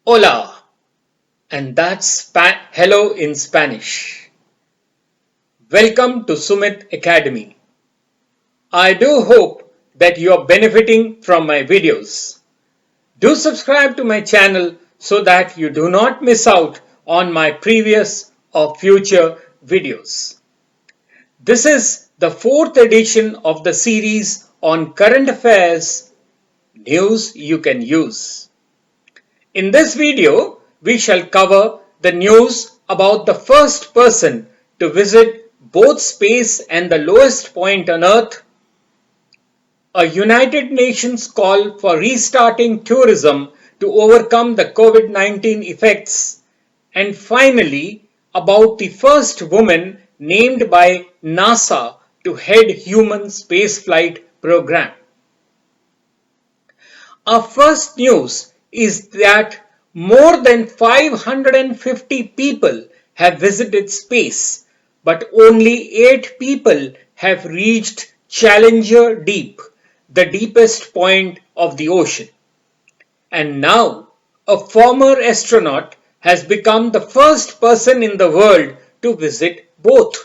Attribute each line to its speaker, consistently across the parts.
Speaker 1: Hola, and that's hello in Spanish. Welcome to Sumit Academy. I do hope that you are benefiting from my videos. Do subscribe to my channel so that you do not miss out on my previous or future videos. This is the fourth edition of the series on current affairs news you can use. In this video, we shall cover the news about the first person to visit both space and the lowest point on Earth, a United Nations call for restarting tourism to overcome the COVID-19 effects, and finally, about the first woman named by NASA to head human spaceflight program. Our first news is that more than 550 people have visited space, but only 8 people have reached Challenger Deep, the deepest point of the ocean. And now, a former astronaut has become the first person in the world to visit both.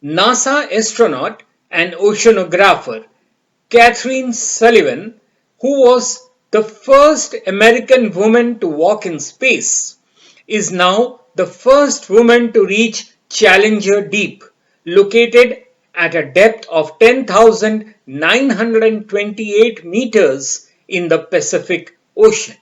Speaker 1: NASA astronaut and oceanographer Catherine Sullivan, who was the first American woman to walk in space, is now the first woman to reach Challenger Deep, located at a depth of 10,928 meters in the Pacific Ocean.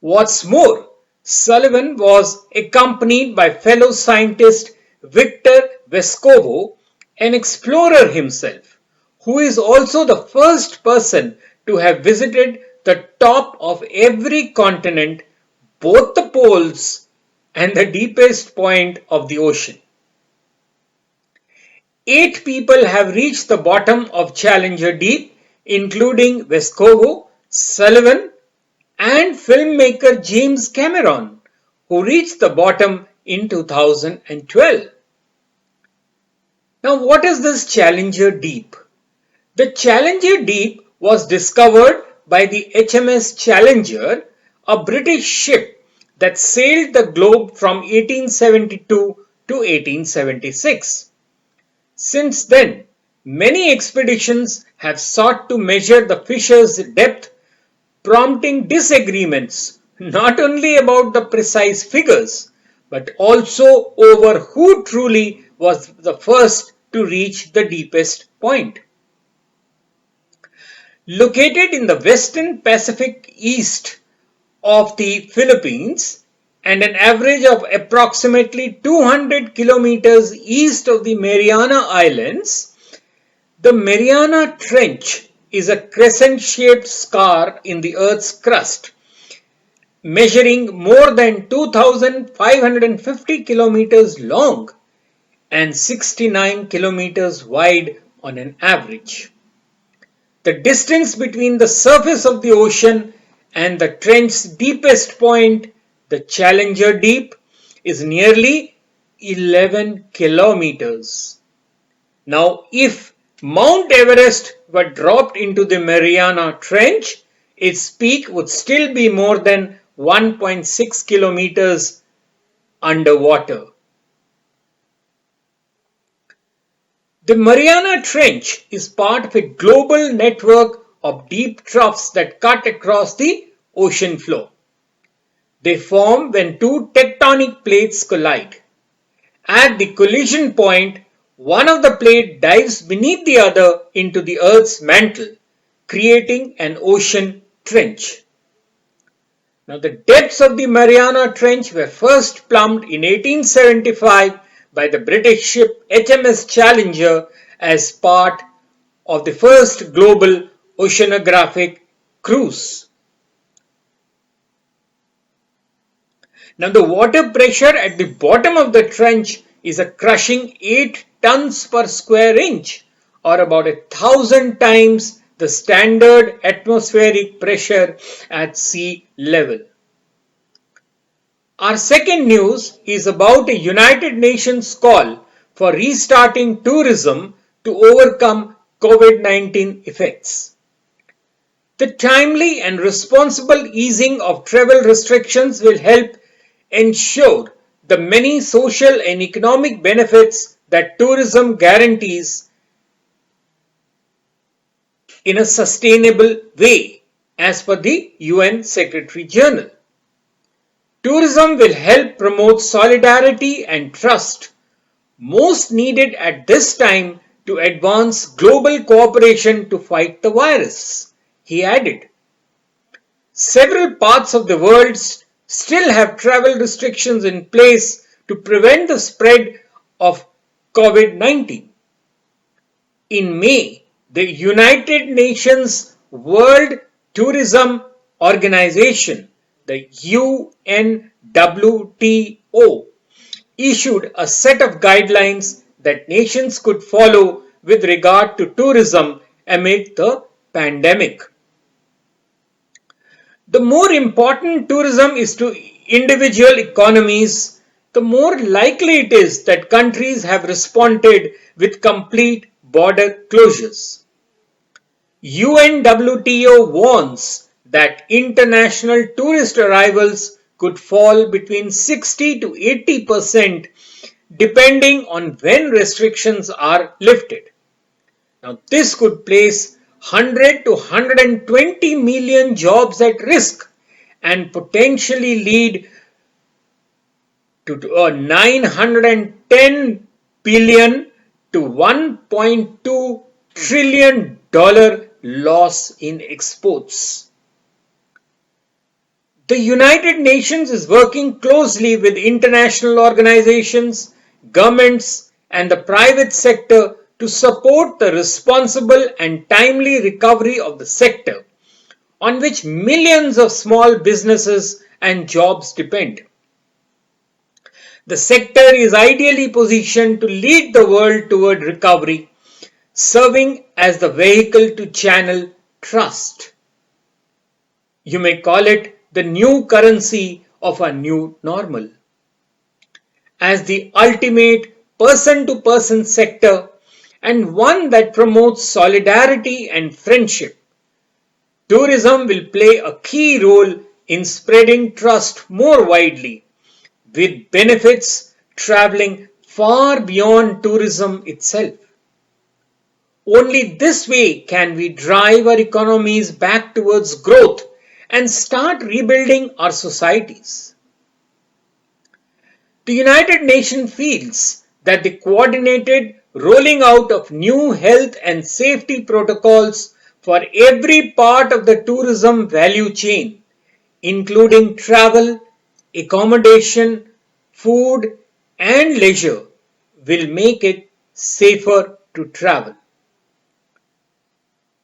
Speaker 1: What's more, Sullivan was accompanied by fellow scientist Victor Vescovo, an explorer himself, who is also the first person to have visited the top of every continent, both the poles and the deepest point of the ocean. 8 people have reached the bottom of Challenger Deep, including Vescovo, Sullivan, and filmmaker James Cameron, who reached the bottom in 2012. Now, what is this Challenger Deep? The Challenger Deep was discovered by the HMS Challenger, a British ship that sailed the globe from 1872 to 1876. Since then, many expeditions have sought to measure the fissure's depth, prompting disagreements not only about the precise figures, but also over who truly was the first to reach the deepest point. Located in the western Pacific east of the Philippines and an average of approximately 200 kilometers east of the Mariana Islands, the Mariana Trench is a crescent-shaped scar in the Earth's crust, measuring more than 2,550 kilometers long and 69 kilometers wide on an average. The distance between the surface of the ocean and the trench's deepest point, the Challenger Deep, is nearly 11 kilometers. Now, if Mount Everest were dropped into the Mariana Trench, its peak would still be more than 1.6 kilometers underwater. The Mariana Trench is part of a global network of deep troughs that cut across the ocean floor. They form when two tectonic plates collide. At the collision point, one of the plates dives beneath the other into the Earth's mantle, creating an ocean trench. Now, the depths of the Mariana Trench were first plumbed in 1875 by the British ship HMS Challenger as part of the first global oceanographic cruise. Now, the water pressure at the bottom of the trench is a crushing 8 tons per square inch, or about 1,000 times the standard atmospheric pressure at sea level. Our second news is about a United Nations call for restarting tourism to overcome COVID-19 effects. The timely and responsible easing of travel restrictions will help ensure the many social and economic benefits that tourism guarantees in a sustainable way, as per the UN Secretary General. Tourism will help promote solidarity and trust, most needed at this time to advance global cooperation to fight the virus, he added. Several parts of the world still have travel restrictions in place to prevent the spread of COVID-19. In May, the United Nations World Tourism Organization, the UNWTO, issued a set of guidelines that nations could follow with regard to tourism amid the pandemic. The more important tourism is to individual economies, the more likely it is that countries have responded with complete border closures. UNWTO warns that international tourist arrivals could fall between 60 to 80% depending on when restrictions are lifted. Now, this could place 100 to 120 million jobs at risk and potentially lead to a 910 billion to 1.2 trillion dollar loss in exports. The United Nations is working closely with international organizations, governments, and the private sector to support the responsible and timely recovery of the sector, on which millions of small businesses and jobs depend. The sector is ideally positioned to lead the world toward recovery, serving as the vehicle to channel trust. You may call it the new currency of a new normal. As the ultimate person-to-person sector and one that promotes solidarity and friendship, tourism will play a key role in spreading trust more widely, with benefits traveling far beyond tourism itself. Only this way can we drive our economies back towards growth and start rebuilding our societies. The United Nations feels that the coordinated rolling out of new health and safety protocols for every part of the tourism value chain, including travel, accommodation, food, and leisure, will make it safer to travel.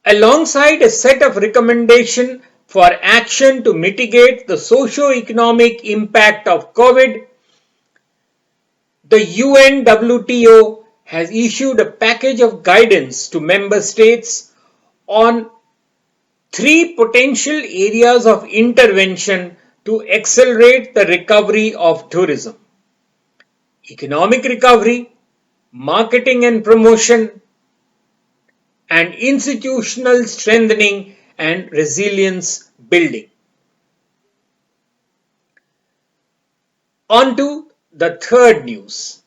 Speaker 1: Alongside a set of recommendations for action to mitigate the socio-economic impact of COVID, the UNWTO has issued a package of guidance to member states on 3 potential areas of intervention to accelerate the recovery of tourism: economic recovery, marketing and promotion, and institutional strengthening and resilience building. On to the third news.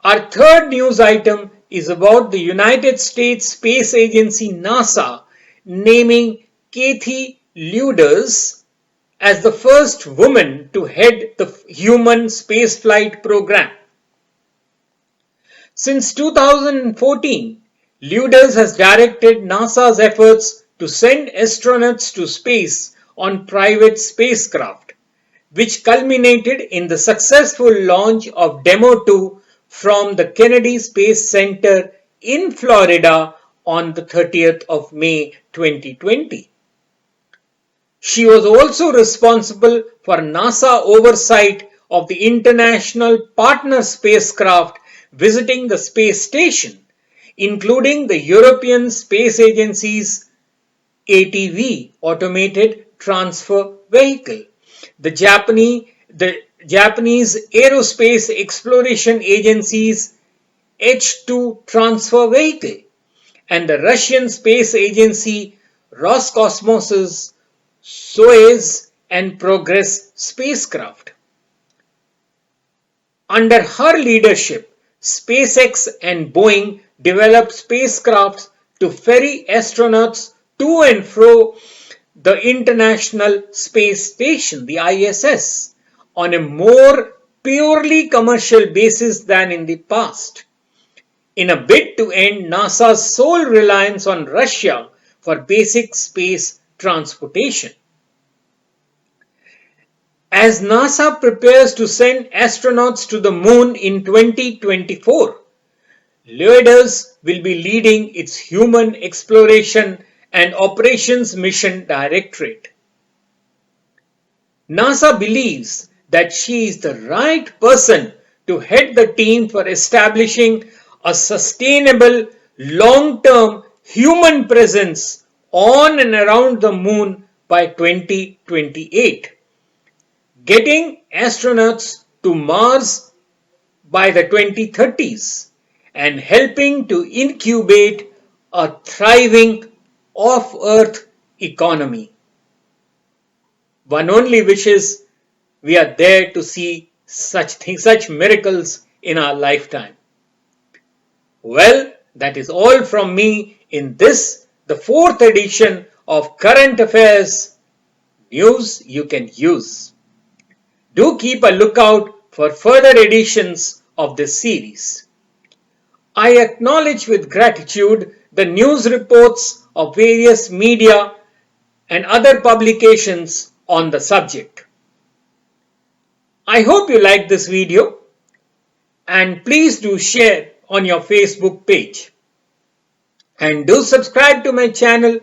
Speaker 1: Our third news item is about the United States Space Agency NASA naming Kathy Lueders as the first woman to head the human spaceflight program. Since 2014, Lueders has directed NASA's efforts to send astronauts to space on private spacecraft, which culminated in the successful launch of Demo 2 from the Kennedy Space Center in Florida on the 30th of May 2020. She was also responsible for NASA oversight of the international partner spacecraft visiting the space station, including the European Space Agency's ATV, Automated Transfer Vehicle, the Japanese Aerospace Exploration Agency's H-2 Transfer Vehicle, and the Russian Space Agency Roscosmos Soyuz and Progress spacecraft. Under her leadership, SpaceX and Boeing developed spacecrafts to ferry astronauts to and fro the International Space Station, the ISS, on a more purely commercial basis than in the past, in a bid to end NASA's sole reliance on Russia for basic space transportation. As NASA prepares to send astronauts to the moon in 2024, Leidos will be leading its Human Exploration and Operations Mission Directorate. NASA believes that she is the right person to head the team for establishing a sustainable, long-term human presence on and around the moon by 2028. Getting astronauts to Mars by the 2030s and helping to incubate a thriving off-Earth economy. One only wishes we are there to see such things, such miracles in our lifetime. Well, that is all from me in this, the 4th edition of Current Affairs News You Can Use. Do keep a lookout for further editions of this series. I acknowledge with gratitude the news reports of various media and other publications on the subject. I hope you like this video and please do share on your Facebook page. And do subscribe to my channel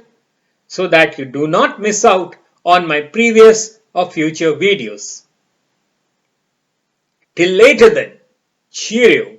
Speaker 1: so that you do not miss out on my previous or future videos. Till later then, cheerio.